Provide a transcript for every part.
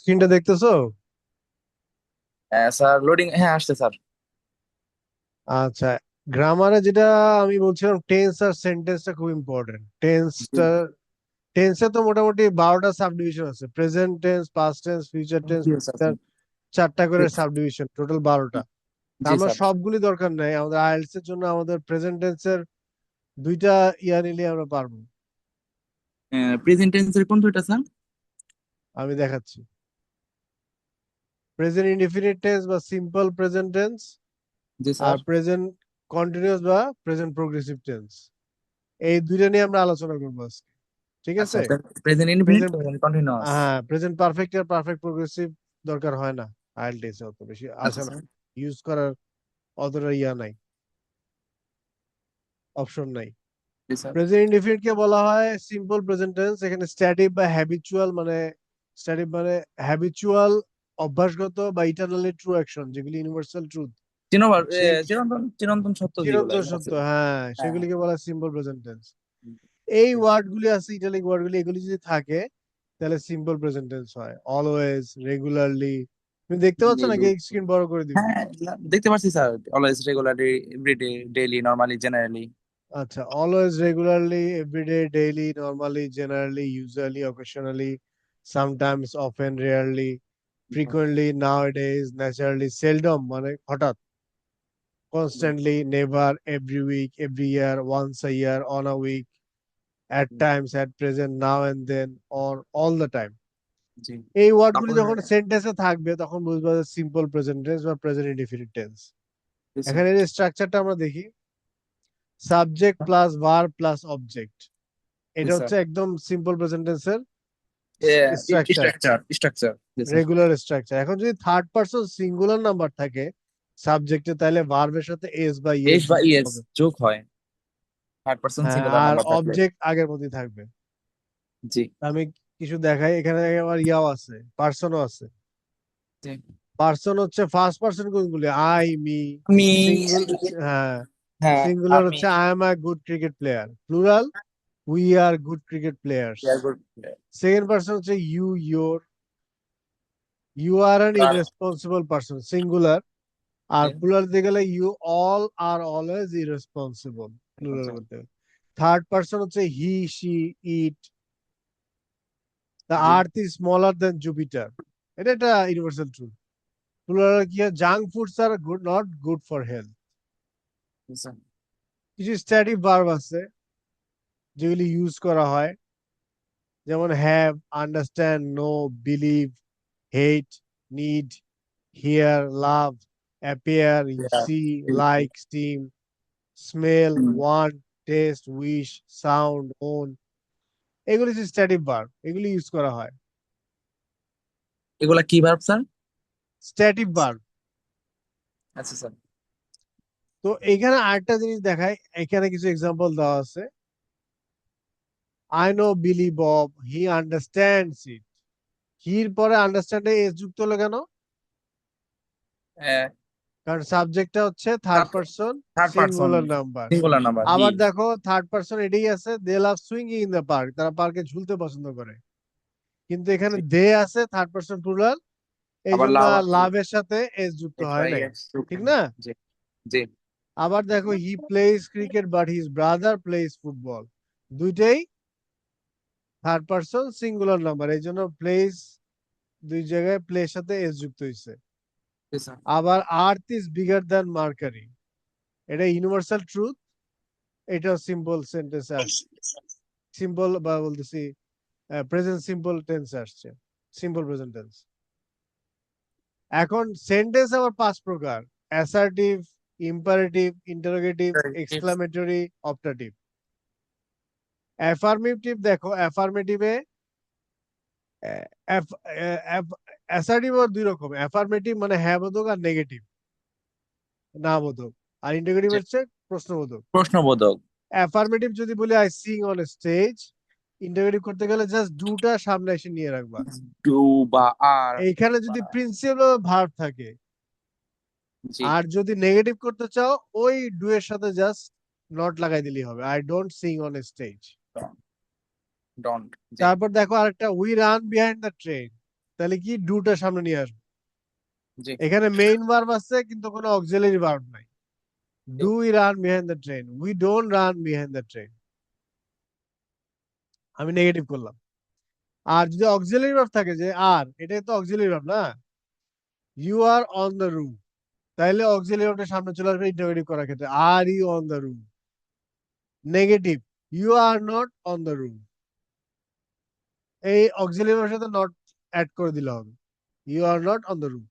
স্ক্রিনটা দেখতেছো? হ্যাঁ স্যার, লোডিং হ্যাঁ আসছে স্যার। আচ্ছা, গ্রামারে যেটা আমি বলছিলাম, টেন্স আর সেন্টেন্সটা খুব ইম্পর্টেন্ট। জি টেন্সে তো মোটামুটি 12টা সাব ডিভিশন আছে: present tense, past tense, future tense, জি স্যার। চারটা করে জি সাব ডিভিশন, টোটাল 12টা। জি আমরা স্যার। সবগুলি দরকার নাই, আমাদের আইএলটিএস এর জন্য আমাদের প্রেজেন্ট টেন্সের দুইটা ইয়া নিলে আমরা পারবো। প্রেজেন্ট টেন্সের কোন দুইটা স্যার? আমি দেখাচ্ছি। প্রেজেন্ট ইনডিফিনিট টেন্স বা সিম্পল প্রেজেন্ট টেন্স, জি আর স্যার। প্রেজেন্ট কন্টিনিউয়াস বা প্রেজেন্ট প্রগ্রেসিভ টেন্স। এই দুইটা নিয়ে আমরা আলোচনা করবো আজকে। ঠিক আচ্ছা, আছে? Present infinite, present, present continuous. হ্যাঁ, প্রেজেন্ট পারফেক্ট আর পারফেক্ট প্রগ্রেসিভ দরকার হয় না আইএলটিএস এ, অত বেশি আচ্ছা আসে না, স্যার। ইউজ করার অতটা ইয়া নাই, অপশন নাই। জি স্যার। প্রেজেন্ট ইনডিফিনিট কে বলা হয় সিম্পল প্রেজেন্ট টেন্স। এখানে স্ট্যাটিক বা হ্যাবিচুয়াল মানে, স্ট্যাটিক মানে হ্যাবিচুয়াল, অভ্যাসগত বা ইটারনালি ট্রু অ্যাকশন, যেগুলি ইউনিভার্সাল ট্রুথ, চিরবার সেই চিরন্তন চিরন্তন সত্য যেগুলো চিরন্তন এগুলো সত্য, আছে। হ্যাঁ, হ্যাঁ হ্যাঁ। সেগুলিকে বলা হয় সিম্পল প্রেজেন্ট টেন্স। এই ওয়ার্ড গুলি আছে, ইটালিক ওয়ার্ড গুলি, এগুলি যদি থাকে তাহলে সিম্পল প্রেজেন্ট টেন্স হয়। Always, regularly. তুমি দেখতে পাচ্ছ নাকি? স্ক্রিন বড় করে দিব? হ্যাঁ, দেখতে পাচ্ছি sir. Always, regularly, everyday, daily, normally, generally. আচ্ছা, always, regularly, everyday, daily, normally, generally, usually, occasionally, sometimes, often, rarely, frequently, nowadays, naturally, seldom মানে হঠাৎ, constantly, never, every week, every year, once a year, on a week, at times, at present, now and then, or all the time। জি। এই ওয়ার্ডগুলি তারপরে যখন সেন্টেন্সে থাকবে তখন বুঝবা যে সিম্পল প্রেজেন্ট টেন্স বা প্রেজেন্ট ইনডিফিনিট টেন্স। জি স্যার। এখানে যে স্ট্রাকচারটা আমরা দেখি, subject plus verb plus object, জি এটা স্যার। হচ্ছে একদম সিম্পল প্রেজেন্ট টেন্সের স্ট্রাকচার, স্ট্রাকচার স্ট্রাকচার। জি স্যার। Regular structure. এখন যদি থার্ড পারসন সিঙ্গুলার নাম্বার থাকে সাবজেক্টে, তাহলে ভার্বের সাথে এস বা ইএস এস বা যুক্ত ইএস হবে। যোগ হয় থার্ড পারসন হ্যাঁ, সিঙ্গুলার আর নাম্বার থাকলে। অবজেক্ট আগের মধ্যেই থাকবে। জি। আমি কিছু দেখাই, এখানে আবার ইয়াও আছে, পার্সনও আছে। জি। পার্সন হচ্ছে ফার্স্ট পার্সন কোনগুলি? I, me. আমি। সিঙ্গুল, হ্যাঁ, হ্যাঁ। সিঙ্গুলার আমি। হচ্ছে I am a good cricket player. Plural, we are good cricket players. Second person হচ্ছে you, your. You are an irresponsible person, singular. আর প্লুরাল দিতে গেলে you all are always irresponsible, plural করতে গেলে। থার্ড পার্সন হচ্ছে he, she, it. The জি। Earth is smaller than Jupiter. এটা একটা ইউনিভার্সাল ট্রুথ। প্লুরাল কি হয়? Junk foods are good, not good for health. আচ্ছা। কিছু স্ট্যাটিক ভার্ব আছে যেগুলি ইউজ করা হয়, যেমন have, understand, know, believe, hate, need, hear, love, appear, Yeah. See, like, seem, smell, hmm. Want, taste, wish, sound, own. এগুলি হচ্ছে static verb, এগুলি ইউজ করা হয়। এগুলা কি ভার্ব স্যার? Static verb. আচ্ছা স্যার। তো এখানে আরেকটা জিনিস দেখায়, এখানে কিছু এক্সাম্পল দেওয়া আছে। আই নো বিলি বব, হি আন্ডারস্ট্যান্ডস ইট। হির পরে আন্ডারস্ট্যান্ডে এস যুক্ত হলো কেন? কারণ সাবজেক্টটা হচ্ছে third person third person singular number. Singular number he. আবার দেখো, থার্ড পারসন এটাই আছে, দে লাভ সুইঙ্গিং ইন দ্য পার্ক, তারা পার্কে ঝুলতে পছন্দ করে। কিন্তু এখানে দে আছে, থার্ড পারসন প্লুরাল, এই আবার জন্য লাভ আছে। লাভের সাথে এস যুক্ত এস হয় বাই নাই। এস। ঠিক না? জি। জি। আবার দেখো, he plays cricket but his brother plays football. দুইটাই থার্ড পারসন সিঙ্গুলার নাম্বার, এই জন্য প্লেস, দুই জায়গায় প্লের সাথে এস যুক্ত হয়েছে। জি স্যার। আবার earth is bigger than mercury, এটা ইউনিভার্সাল ট্রুথ। এটাও সিম্পল সেন্টেন্সে আসছে, সিম্পল বা বলতেছি প্রেজেন্ট সিম্পল টেন্সে আসছে, সিম্পল প্রেজেন্ট টেন্স। এখন সেন্টেন্স আবার পাঁচ প্রকার: assertive, imperative, interrogative, exclamatory, optative. Affirmative দেখো, অ্যাফার্মেটিভে অ্যাসার্টিভ দুই রকম। অ্যাফার্মেটিভ মানে হ্যাঁ বোধক আর নেগেটিভ না বোধক, আর ইন্টারোগেটিভ জি। হচ্ছে প্রশ্নবোধক। প্রশ্নবোধক। অ্যাফার্মেটিভ যদি বলি I sing on stage, interrogative করতে গেলে জাস্ট ডুটা সামনে এসে নিয়ে রাখবা। ডু বা আর। এইখানে বা। যদি প্রিন্সিপাল ভার্ব থাকে, জি। আর যদি নেগেটিভ করতে চাও, ওই ডু এর সাথে জাস্ট নট লাগাই দিলেই হবে, I don't sing on stage. Don't. জি। তারপর দেখো আরেকটা, we run behind the train, তাহলে কি ডুটা সামনে নিয়ে আসবো। জি এখানে মেইন ভার্ব আছে কিন্তু কোনো অক্সিলারি ভার্ব নাই। Do we run behind the train, we don't run behind the train. আমি নেগেটিভ করলাম। আর যদি অক্সিলারি ভার্ব থাকে যে আর, এটাই তো অক্সিলারি ভার্ব না, you are on the room, তাহলে অক্সিলারি ভার্বটা সামনে চলে আসবে ইন্টারোগেটিভ করার ক্ষেত্রে, are you on the room. Negative, you are not on the room, এই অক্সিলারি ভার্বের সাথে নট অ্যাড করে দিলে হবে, you are not on the room.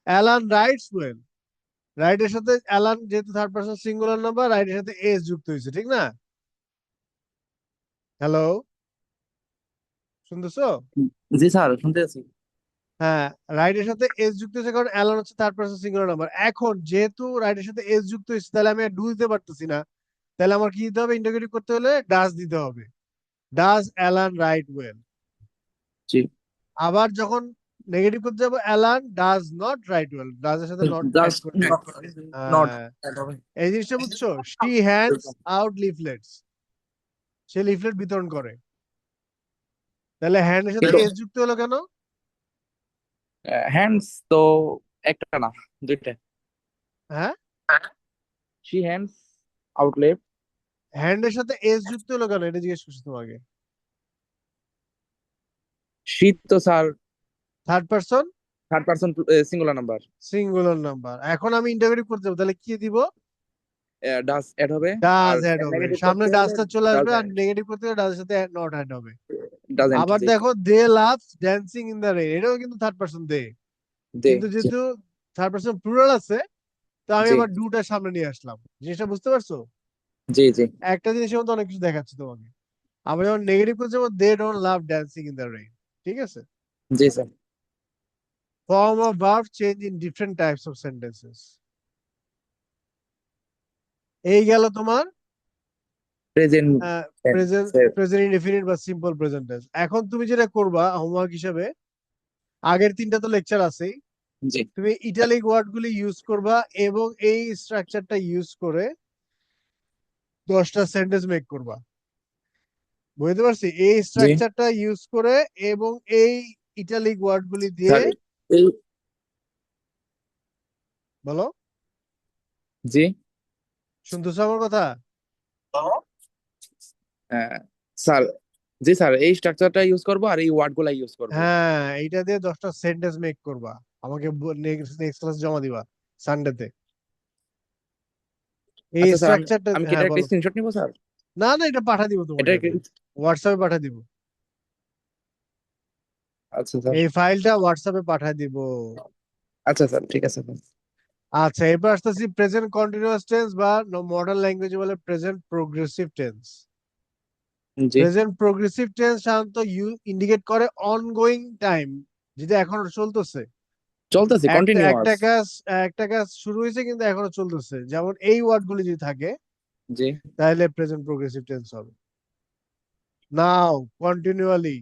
Alan writes well, রাইটের সাথে অ্যালান যেহেতু থার্ড পারসন সিঙ্গুলার নাম্বার, রাইটের সাথে এস যুক্ত হয়েছে, ঠিক না? হ্যালো, শুনতেছো? জি স্যার শুনতে আছি। হ্যাঁ, রাইটের সাথে এস যুক্ত হয়েছে কারণ অ্যালান হচ্ছে থার্ড পারসন সিঙ্গুলার নাম্বার। এখন যেহেতু রাইটের সাথে এস যুক্ত হয়েছে, তাহলে আমি আর ডু দিতে পারতেছি না, তাহলে আমার কি দিতে হবে? ইন্টারোগেটিভ করতে হলে ডাজ দিতে হবে। Does Alan write well. জি আবার যখন নেগেটিভ করতে যাবো, Alan does not write well, does এর সাথে নট অ্যাড জাস্ট করে দিই। নট এই জিনিসটা বুঝছো? শি হ্যান্ডস আউট লিফলেটস, সে লিফলেট বিতরণ করে। তাহলে হ্যান্ড এর সাথে কিন্তু এস যুক্ত হলো কেন? হ্যান্ডস তো একটা না, দুইটা। হ্যাঁ, শি হ্যান্ডস আউটলেট। হ্যান্ড এর সাথে এস যুক্ত হলো কেন, এটা জিজ্ঞেস করছি তোমাকে। শি তো sir third person third person singular number. Singular number. এখন আমি ইন্টারোগেটিভ করতে যাবো, তাহলে কি দিব? ডাস অ্যাড হবে, আর ডাজ অ্যাড হবে, নেগেটিভ সামনে করতে হলে ডাজটা চলে ডাজ আসবে, আর অ্যাড নেগেটিভ করতে গেলে ডাজের সাথে নট অ্যাড হবে। ডাজেন্ট। আবার জি দেখো, they loves dancing in the rain, এটাও কিন্তু থার্ড পারসন দে, দে কিন্তু জি যেহেতু থার্ড পারসন প্লুরাল আছে, তো আমি জি আবার ডুটা সামনে নিয়ে আসলাম। জিনিসটা বুঝতে পারছো? জি জি একটা জিনিসের মধ্যে অনেক কিছু দেখাচ্ছে তোমাকে। আমরা যখন নেগেটিভ করতে যাবো, they don't love dancing in the rain, ঠিক আছে? জি sir. Form of verb change in different types of sentences. এই গেল তোমার প্রেজেন্ট প্রেজেন্ট, প্রেজেন্ট ইনডেফিনিট বা সিম্পল প্রেজেন্ট টেন্স। এখন তুমি যেটা করবা হোমওয়ার্ক হিসেবে, আগের তিনটা তো লেকচার আছেই, জি তুমি ইটালিক ওয়ার্ড গুলি ইউজ করবা এবং এই স্ট্রাকচারটা ইউজ করে 10টা সেন্টেন্স মেক করবা। বুঝতে পারছি? এই জি স্ট্রাকচারটা ইউজ করে এবং এই ইটালিক ওয়ার্ড গুলি দিয়ে, স্যার। এই বলো, জি শুনতেছো আমার কথা? আহ, স্যার, জি স্যার এই স্ট্রাকচারটা ইউজ করব আর এই ওয়ার্ড গুলা ইউজ করব। হ্যাঁ, এইটা দিয়ে 10টা সেন্টেন্স মেক করবা, আমাকে নেক্সট ক্লাস জমা দিবা সানডেতে। এই আচ্ছা স্যার, আমি স্ট্রাকচারটা, আমি কি হ্যাঁ এটা একটা বলো। স্ক্রিনশট নিব স্যার? না না, এটা পাঠা দিব এটা তোমাকে আমি, হোয়াটসঅ্যাপে পাঠা দিব। আচ্ছা স্যার। এই ফাইলটা হোয়াটসঅ্যাপে পাঠা দিব। আচ্ছা স্যার ঠিক আছে স্যার। আচ্ছা, এরপর আসতেছি প্রেজেন্ট কন্টিনিউয়াস টেন্স বা মডার্ন ল্যাঙ্গুয়েজে বলে প্রেজেন্ট প্রোগ্রেসিভ টেন্স। জি প্রেজেন্ট প্রোগ্রেসিভ টেন্স সাধারণত ইন্ডিকেট করে অনগোয়িং টাইম, যেটা এখনো চলতেছে। চলতেছে, একটা একটা কন্টিনিউয়াস। কাজ একটা কাজ শুরু হয়েছে কিন্তু এখনো চলতেছে, যেমন এই ওয়ার্ড গুলি যদি থাকে, জি তাহলে প্রেজেন্ট প্রোগ্রেসিভ টেন্স হবে। নাও, কন্টিনিউয়ালি,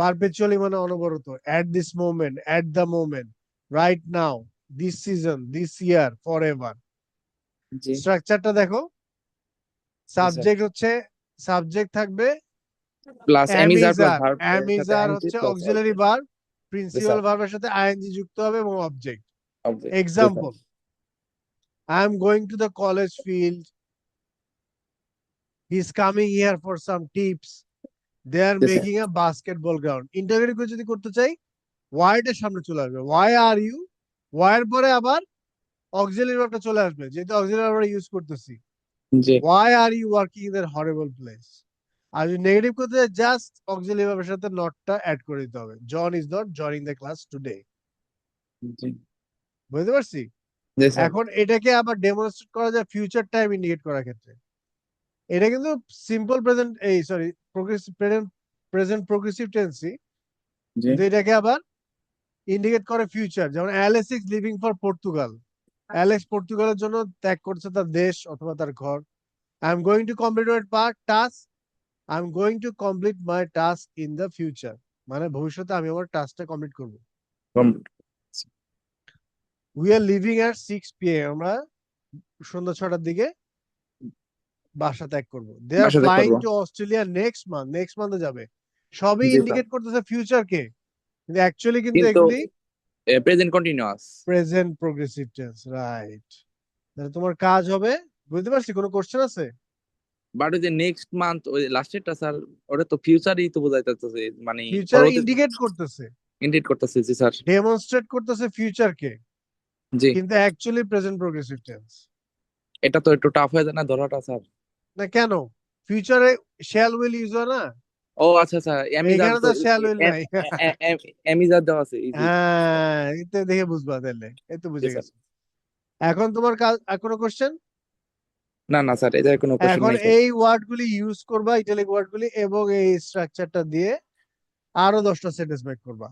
পারপেচুয়ালি মানে অনবরত, at this moment, at the moment, right now, this season, this year, forever. জি স্ট্রাকচারটা দেখো, জি স্যার। সাবজেক্ট হচ্ছে, সাবজেক্ট থাকবে plus am is are plus অ্যামিজার, ভার্ব এর সাথে অ্যামিজার আইএনজি হচ্ছে প্লাস অক্সিলারি অবজেক্ট। ভার্ব, জি প্রিন্সিপাল স্যার। ভার্বের সাথে আইএনজি যুক্ত হবে এবং অবজেক্ট। অবজেক্ট জি sir. Example, I am going to the college field, he is coming here for some tips, they are জি sir. Making a basketball ground. Interrogative যদি করতে চাই, ওয়াই এর সামনে চলে আসবে, ওয়াই আর ইউ, ওয়াই এর পরে আবার অক্সিলারি ভার্বটা চলে আসবে, যেহেতু অক্সিলারি ভার্ব ইউজ করতেছি। জি why are you working in that horrible place. আর যদি নেগেটিভ করতে চাই, জাস্ট অক্সিলারি ভার্বের সাথে নটটা অ্যাড করে দিতে হবে, John is not joining the class today. জি বুঝতে পারছি? জি স্যার। এখন এটাকে আবার ডেমনস্ট্রেট করা যায় ফিউচার টাইম ইন্ডিকেট করার ক্ষেত্রে। এটা কিন্তু সিম্পল প্রেজেন্ট, এই sorry, progressive present, present progressive টেন্সই, জি কিন্তু এটাকে আবার ইন্ডিকেট করে ফিউচার। যেমন Alex is leaving for Portugal, Alex পর্তুগালের জন্য ত্যাগ করছে তার দেশ অথবা তার ঘর। I am going to complete my task, I am going to complete my task in the future, মানে ভবিষ্যতে আমি আমার টাস্কটা কমপ্লিট করব। We are leaving at 6 p.m., আমরা সন্ধ্যা 6টার দিকে বাসা ত্যাগ করবো। দে আর বাসাতে ফ্লাইং করবো। To Australia next month, next মান্থে যাবে। সবই জি স্যার। ইন্ডিকেট করতেছে ফিউচারকে। কিন্তু অ্যাকচুয়ালি কিন্তু কিন্তু এগুলি present continuous. Present progressive tense, right. তাহলে তোমার কাজ হবে, বুঝতে পারছি, কোনো কোশ্চেন আছে? বাট ওই যে নেক্সট মান্থ ওই লাস্টেরটা স্যার, ওটা তো ফিউচারই তো বোঝাইতেছে, মানে ফিউচার পরবর্তী ইন্ডিকেট করতেছে, ইন্ডিকেট করতেছে। জি স্যার। ডেমনস্ট্রেট করতেছে ফিউচারকে, জি, কিন্তু অ্যাকচুয়ালি প্রেজেন্ট প্রোগ্রেসিভ টেন্স। এটা তো একটু টাফ হয়ে যায় না ধরাটা স্যার? না কেন, ফিউচারে শ্যাল উইল ইউজ হয় না, ও আচ্ছা স্যার, এমিজার এখানে তো তো শ্যাল উইল নাই। এমিজার দেওয়া আছে, ইজি। হ্যাঁ, এতে দেখে বুঝবা, তাহলে এই তো জি বুঝে স্যার। গেছো। এখন তোমার কাজ আর কোনো কোশ্চেন? না না স্যার, এদের কোনো কোশ্চেন এখন নাই স্যার। এই ওয়ার্ড গুলি ইউজ করবা, ইটালিক ওয়ার্ড গুলি, এবং এই স্ট্রাকচারটা দিয়ে আরো 10টা সেন্টেন্স মেক করবা,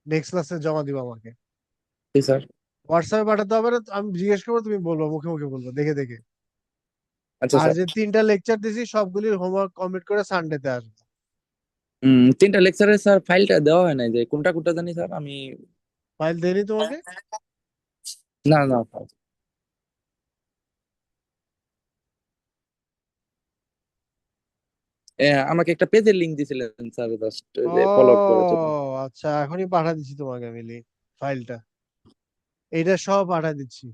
নেক্সট ক্লাসে জমা দিবা আমাকে। জি স্যার। হোয়াটসঅ্যাপে পাঠাতে হবে না, আমি জিজ্ঞেস করবো, তুমি বলবো, মুখে মুখে বলবো, দেখে দেখে। আচ্ছা আর স্যার। যে 3টা লেকচার দিছি সবগুলির হোমওয়ার্ক কমপ্লিট করে সানডেতে আসবে। তিনটা লেকচারের স্যার ফাইলটা দেওয়া হয় নাই, যে কোনটা কোনটা জানি স্যার আমি। ফাইল দেয়নি তোমাকে? না না স্যার। আমাকে একটা পেজের লিংক দিয়েছিলেন স্যার, জাস্ট ও ফলো আপ করার জন্য। আচ্ছা, এখনই পাঠা দিচ্ছি তোমাকে আমি ফাইলটা, এইটা সব পাঠা দিচ্ছি।